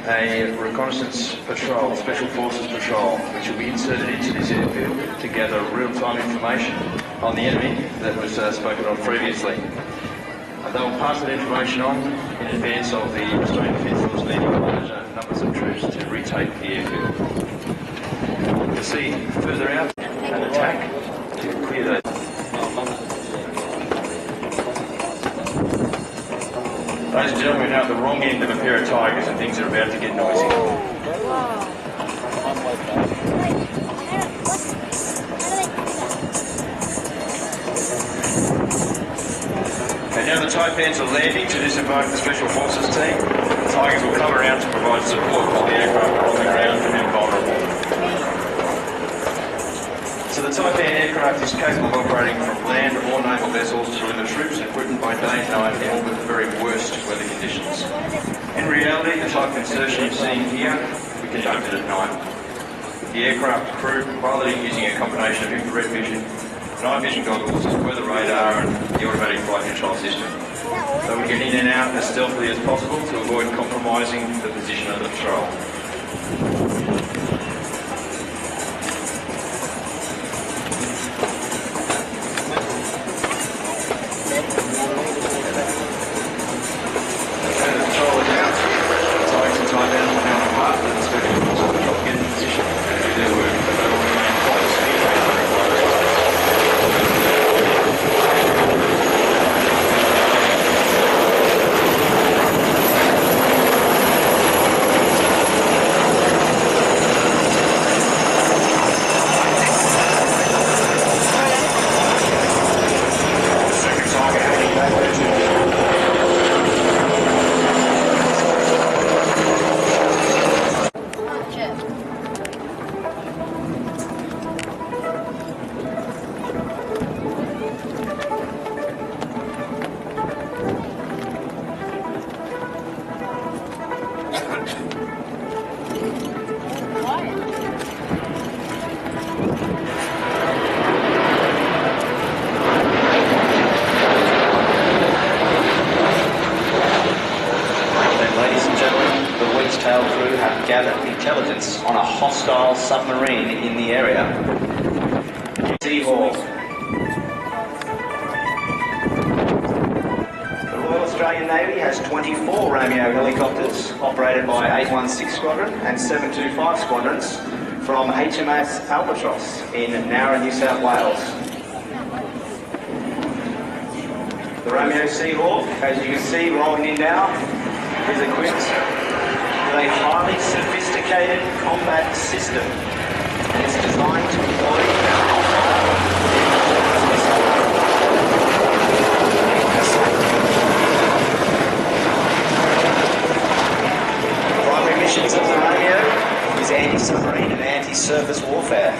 a reconnaissance patrol, special forces patrol, which will be inserted into this airfield to gather real-time information on the enemy that was spoken of previously. They will pass that information on in advance of the Australian Defence Force needing larger numbers of troops to retake the airfield. To see further out an attack to clear those. Ladies and gentlemen, we're now at the wrong end of a pair of tigers and things are about to get noisy. Okay, now the Taipans are landing to disembark the Special Forces team. The Tigers will come around to provide support while the aircraft are on the ground and vulnerable. So the Taipan aircraft is capable of operating from land or naval vessels to deliver troops and equipment by day and night, even with the very worst weather conditions. In reality, the type of insertion you're seeing here we conducted at night. The aircraft crew piloting using a combination of infrared vision, night vision goggles, weather radar and the automatic flight control system. So we get in and out as stealthily as possible to avoid compromising the position of the patrol. Intelligence on a hostile submarine in the area. Seahawk. The Royal Australian Navy has 24 Romeo helicopters operated by 816 Squadron and 725 Squadrons from HMAS Albatross in Nowra, New South Wales. The Romeo Seahawk, as you can see rolling in now, is equipped with a highly sophisticated combat system and is designed to employ the primary missions of the Romeo is anti-submarine and anti-surface warfare.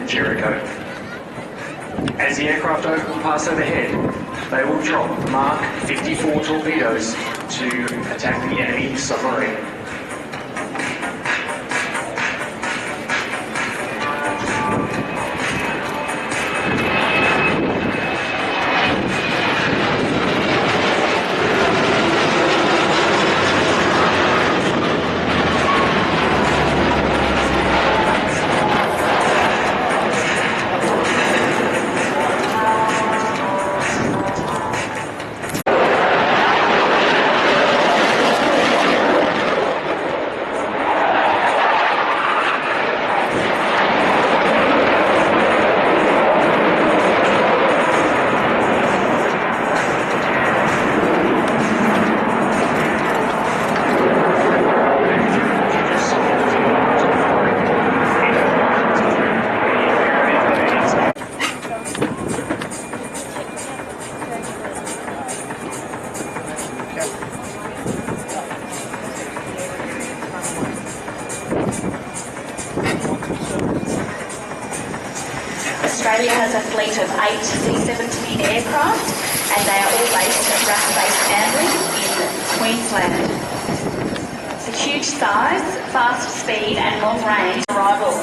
Jerico. As the aircraft pass overhead, they will drop Mark 54 torpedoes to attack the enemy submarine. Australia has a fleet of 8 C-17 aircraft and they are all based at RAF Base Andrew in Queensland. It's a huge size, fast speed and long range arrival.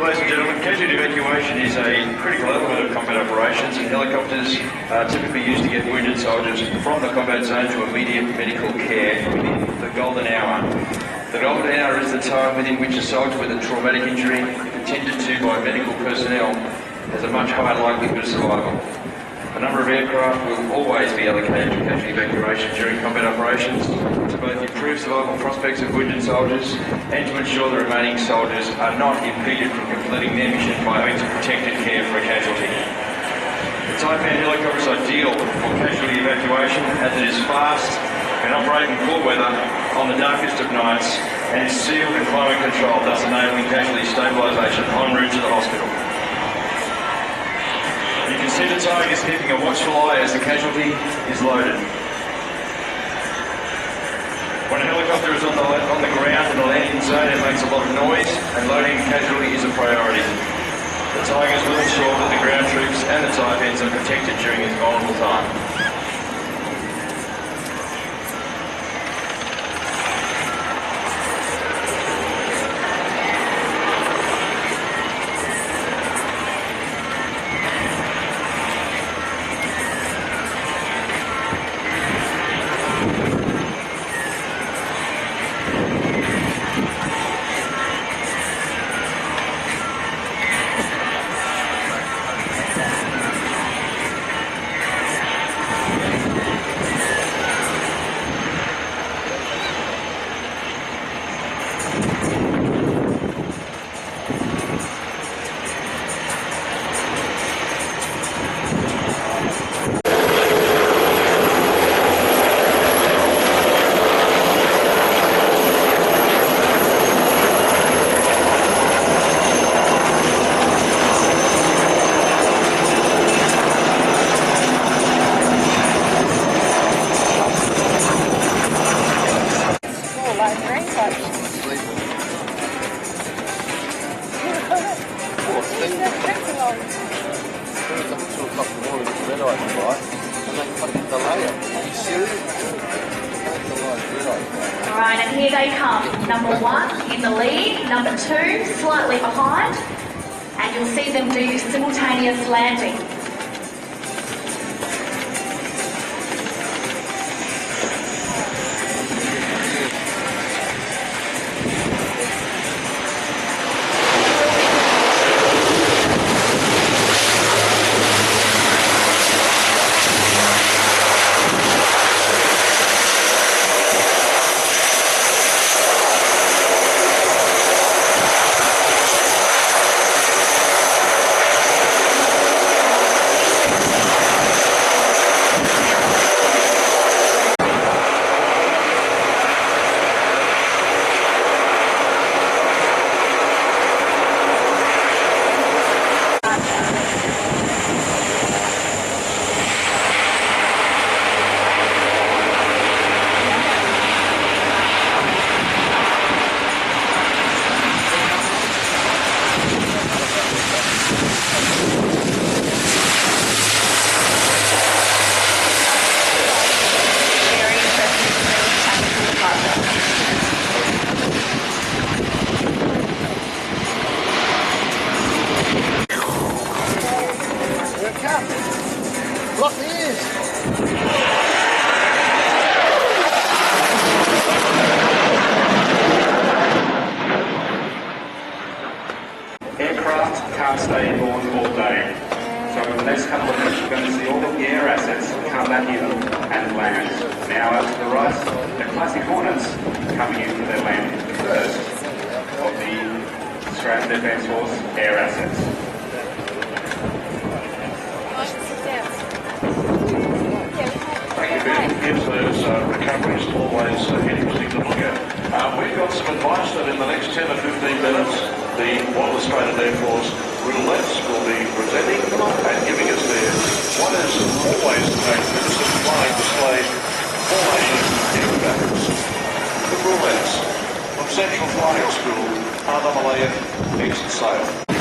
Ladies and gentlemen, casualty evacuation is a critical element of combat operations, and helicopters are typically used to get wounded soldiers from the combat zone to immediate medical care within the golden hour. The golden hour is the time within which a soldier with a traumatic injury, if attended to by medical personnel, has a much higher likelihood of survival. A number of aircraft will always be allocated to casualty evacuation during combat operations to both improve survival prospects of wounded soldiers and to ensure the remaining soldiers are not impeded from completing their mission by means of protected care for a casualty. The Taipan helicopter is ideal for casualty evacuation as it is fast, can operate in poor weather on the darkest of nights and is sealed and climate controlled, thus enabling casualty stabilisation en route to the hospital. You can see the Tigers keeping a watchful eye as the casualty is loaded. When a helicopter is on the ground in the landing zone, it makes a lot of noise, and loading a casualty is a priority. The Tigers will ensure that the ground troops and the Taipans are protected during this vulnerable time. There's a hook to a couple more of the red eye, right? And they fucking delay it. Are you serious? Don't delay red eye. All right, and here they come. Number 1 in the lead, number 2 slightly behind, and you'll see them do simultaneous landing. Lock the ears! Aircraft can't stay inboard all day. So in the next couple of minutes, you're going to see all of the air assets come back in and land. Now out to the right, the Classic Hornets coming in for their landing first of the Australian Defence Force air assets. Gives those recoveries always interesting to look at. We've got some advice that in the next 10 or 15 minutes, the Royal Australian Air Force roulettes will be presenting and giving us what is always the magnificent flying display formation aerobatics. The roulettes from Central Flying School, Arnhem Malaya, exit sail.